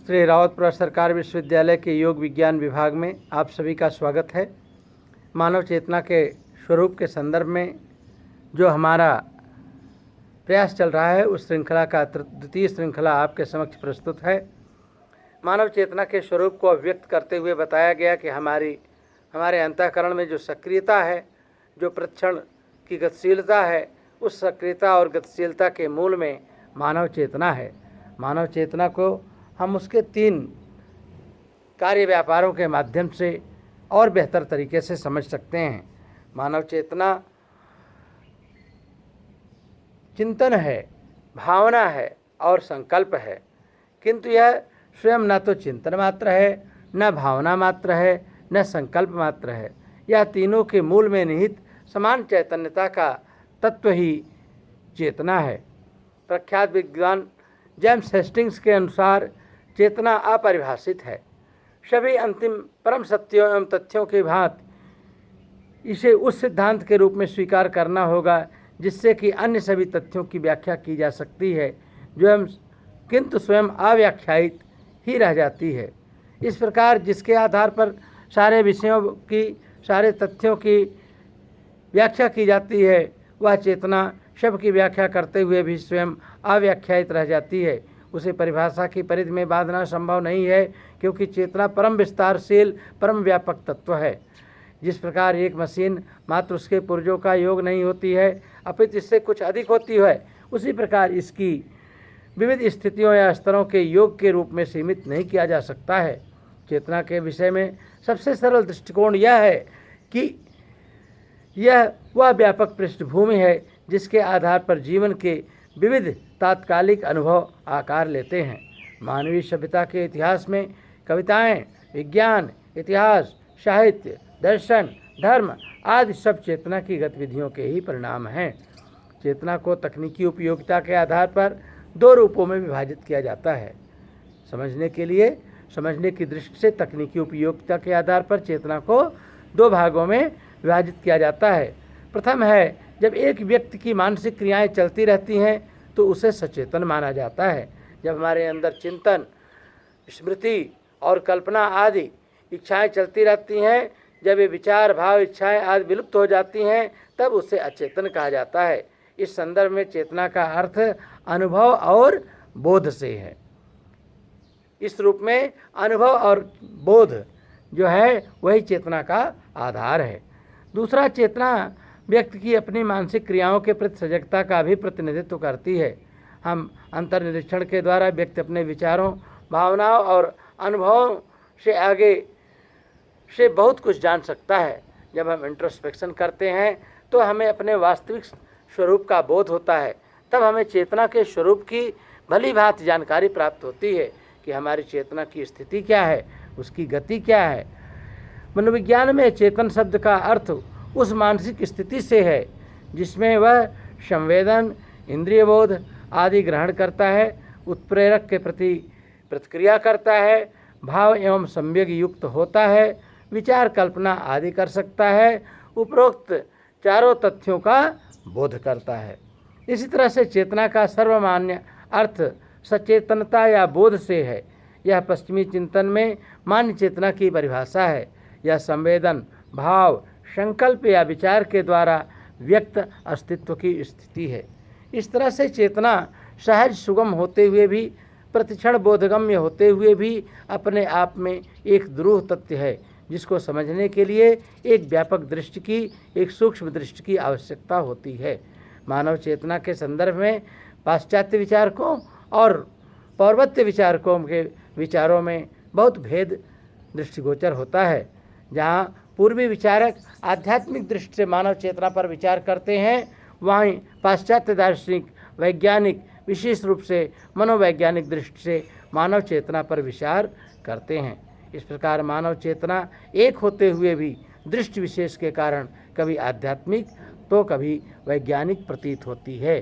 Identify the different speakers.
Speaker 1: श्री रावतपुरा सरकार विश्वविद्यालय के योग विज्ञान विभाग में आप सभी का स्वागत है। मानव चेतना के स्वरूप के संदर्भ में जो हमारा प्रयास चल रहा है उस श्रृंखला का द्वितीय श्रृंखला आपके समक्ष प्रस्तुत है। मानव चेतना के स्वरूप को अभिव्यक्त करते हुए बताया गया कि हमारे अंतःकरण में जो सक्रियता है, जो प्रतिक्षण की गतिशीलता है, उस सक्रियता और गतिशीलता के मूल में मानव चेतना है। मानव चेतना को हम उसके 3 कार्य व्यापारों के माध्यम से और बेहतर तरीके से समझ सकते हैं। मानव चेतना चिंतन है, भावना है और संकल्प है, किंतु यह स्वयं न तो चिंतन मात्र है, न भावना मात्र है, न संकल्प मात्र है। यह तीनों के मूल में निहित समान चैतन्यता का तत्व ही चेतना है। प्रख्यात विद्वान जेम्स हेस्टिंग्स के अनुसार चेतना अपरिभाषित है। सभी अंतिम परम सत्यों एवं तथ्यों के भांति इसे उस सिद्धांत के रूप में स्वीकार करना होगा जिससे कि अन्य सभी तथ्यों की व्याख्या की जा सकती है, किंतु स्वयं अव्याख्यायित ही रह जाती है। इस प्रकार जिसके आधार पर सारे विषयों की, सारे तथ्यों की व्याख्या की जाती है, वह चेतना शब्द की व्याख्या करते हुए भी स्वयं अव्याख्यायित रह जाती है। उसे परिभाषा की परिधि में बांधना संभव नहीं है, क्योंकि चेतना परम विस्तारशील, परम व्यापक तत्व है। जिस प्रकार एक मशीन मात्र उसके पुर्जों का योग नहीं होती है, अपितु इससे कुछ अधिक होती है, उसी प्रकार इसकी विविध स्थितियों या स्तरों के योग के रूप में सीमित नहीं किया जा सकता है। चेतना के विषय में सबसे सरल दृष्टिकोण यह है कि यह वह व्यापक पृष्ठभूमि है जिसके आधार पर जीवन के विविध तात्कालिक अनुभव आकार लेते हैं। मानवीय सभ्यता के इतिहास में कविताएं, विज्ञान, इतिहास, साहित्य, दर्शन, धर्म आदि सब चेतना की गतिविधियों के ही परिणाम हैं। चेतना को तकनीकी उपयोगिता के आधार पर 2 रूपों में विभाजित किया जाता है। समझने की दृष्टि से तकनीकी उपयोगिता के आधार पर चेतना को 2 भागों में विभाजित किया जाता है। प्रथम है, जब एक व्यक्ति की मानसिक क्रियाएं चलती रहती हैं तो उसे सचेतन माना जाता है। जब हमारे अंदर चिंतन, स्मृति और कल्पना आदि इच्छाएं चलती रहती हैं, जब ये विचार, भाव, इच्छाएं आदि विलुप्त हो जाती हैं, तब उसे अचेतन कहा जाता है। इस संदर्भ में चेतना का अर्थ अनुभव और बोध से है। इस रूप में अनुभव और बोध जो है वही चेतना का आधार है। दूसरा, चेतना व्यक्ति की अपनी मानसिक क्रियाओं के प्रति सजगता का भी प्रतिनिधित्व करती है। हम अंतर्निरीक्षण के द्वारा व्यक्ति अपने विचारों, भावनाओं और अनुभवों से आगे से बहुत कुछ जान सकता है। जब हम इंट्रोस्पेक्शन करते हैं तो हमें अपने वास्तविक स्वरूप का बोध होता है। तब हमें चेतना के स्वरूप की भली भांति जानकारी प्राप्त होती है कि हमारी चेतना की स्थिति क्या है, उसकी गति क्या है। मनोविज्ञान में चेतन शब्द का अर्थ उस मानसिक स्थिति से है जिसमें वह संवेदन, इंद्रिय बोध आदि ग्रहण करता है, उत्प्रेरक के प्रति प्रतिक्रिया करता है, भाव एवं संवेग युक्त होता है, विचार, कल्पना आदि कर सकता है, उपरोक्त चारों तथ्यों का बोध करता है। इसी तरह से चेतना का सर्वमान्य अर्थ सचेतनता या बोध से है। यह पश्चिमी चिंतन में मान्य चेतना की परिभाषा है। यह संवेदन, भाव, संकल्प या विचार के द्वारा व्यक्त अस्तित्व की स्थिति है। इस तरह से चेतना सहज सुगम होते हुए भी, प्रतिक्षण बोधगम्य होते हुए भी अपने आप में एक ध्रुव तथ्य है, जिसको समझने के लिए एक व्यापक दृष्टि की, एक सूक्ष्म दृष्टि की आवश्यकता होती है। मानव चेतना के संदर्भ में पाश्चात्य विचारकों और पौर्वत्य विचारकों के विचारों में बहुत भेद दृष्टिगोचर होता है। जहाँ पूर्वी विचारक आध्यात्मिक दृष्टि से मानव चेतना पर विचार करते हैं, वहीं पाश्चात्य दार्शनिक, वैज्ञानिक विशेष रूप से मनोवैज्ञानिक दृष्टि से मानव चेतना पर विचार करते हैं। इस प्रकार मानव चेतना एक होते हुए भी दृष्टि विशेष के कारण कभी आध्यात्मिक तो कभी वैज्ञानिक प्रतीत होती है।